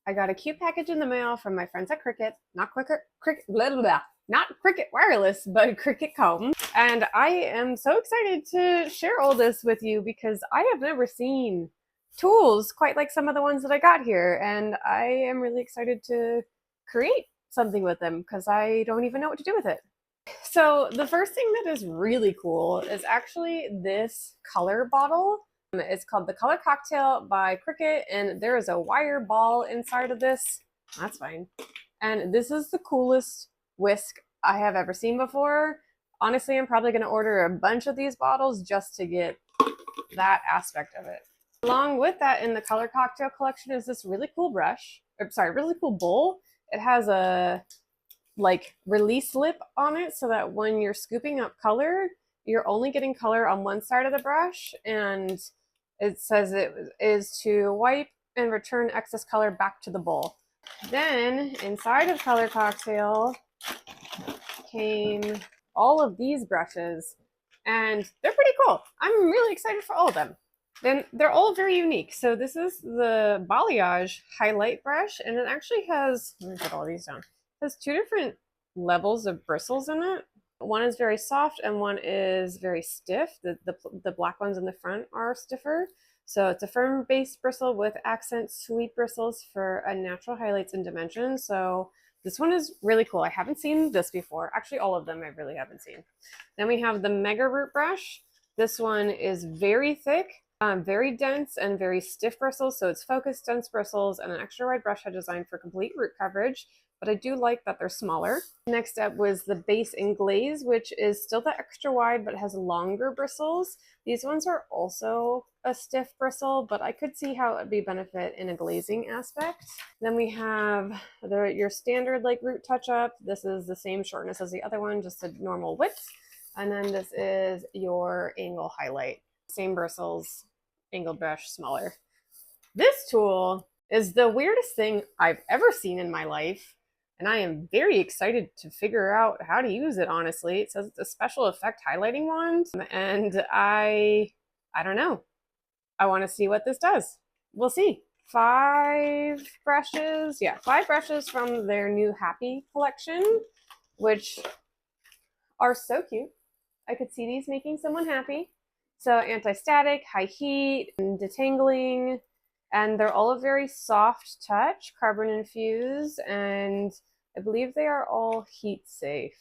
I got a cute package in the mail from my friends at Cricut, not Cricut, blah, blah, blah, not Cricut Wireless, but Cricut Comb. And I am so excited to share all this with you because I have never seen tools quite like some of the ones that I got here. And I am really excited to create something with them because I don't even know what to do with it. So the first thing that is really cool is actually this color bottle. It's called the Color Cocktail by Cricut, and there is a wire ball inside of this. That's fine. And this is the coolest whisk I have ever seen before. Honestly, I'm probably going to order a bunch of these bottles just to get that aspect of it. Along with that, in the Color Cocktail collection is this really cool brush, or sorry, really cool bowl. It has a like release lip on it so that when you're scooping up color, you're only getting color on one side of the brush, and it says it is to wipe and return excess color back to the bowl. Then inside of Color Cocktail came all of these brushes, and they're pretty cool. I'm really excited for all of them. Then they're all very unique. So this is the Balayage Highlight Brush, and it actually has, let me put all these down. It has two different levels of bristles in it. One is very soft and one is very stiff. The black ones in the front are stiffer. So it's a firm base bristle with accent sweet bristles for a natural highlights and dimension. So this one is really cool. I haven't seen this before. Actually, all of them I really haven't seen. Then we have the Mega Root Brush. This one is very thick, very dense, and very stiff bristles. So it's focused, dense bristles, and an extra wide brush head designed for complete root coverage. But I do like that they're smaller. Next up was the Base in Glaze, which is still the extra wide but has longer bristles. These ones are also a stiff bristle, but I could see how it would be benefit in a glazing aspect. Then we have your standard like root touch up. This is the same shortness as the other one, just a normal width. And then this is your angle highlight. Same bristles, angled brush, smaller. This tool is the weirdest thing I've ever seen in my life, and I am very excited to figure out how to use it, honestly. It says it's a special effect highlighting wand, and I don't know. I want to see what this does. We'll see. 5 brushes. Yeah, 5 brushes from their new HAPI collection, which are so cute. I could see these making someone happy. So anti-static, high heat, and detangling, and they're all a very soft touch, carbon infused, and I believe they are all heat safe.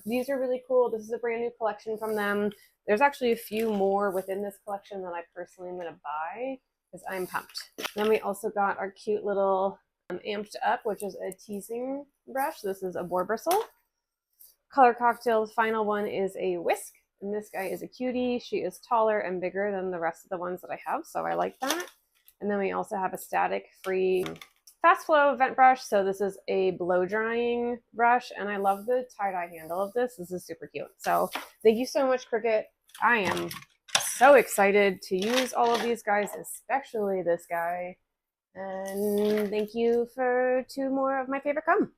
These are really cool. This is a brand new collection from them. There's actually a few more within this collection that I personally am going to buy because I'm pumped. Then we also got our cute little Amped Up, which is a teasing brush. This is a boar bristle. Color Cocktail's final one is a whisk, and this guy is a cutie. She is taller and bigger than the rest of the ones that I have, so I like that. And then we also have a static free fast flow vent brush. So this is a blow drying brush, and I love the tie-dye handle of this. This is super cute. So thank you so much, Cricut. I am so excited to use all of these guys, especially this guy. And thank you for 2 more of my favorite comb.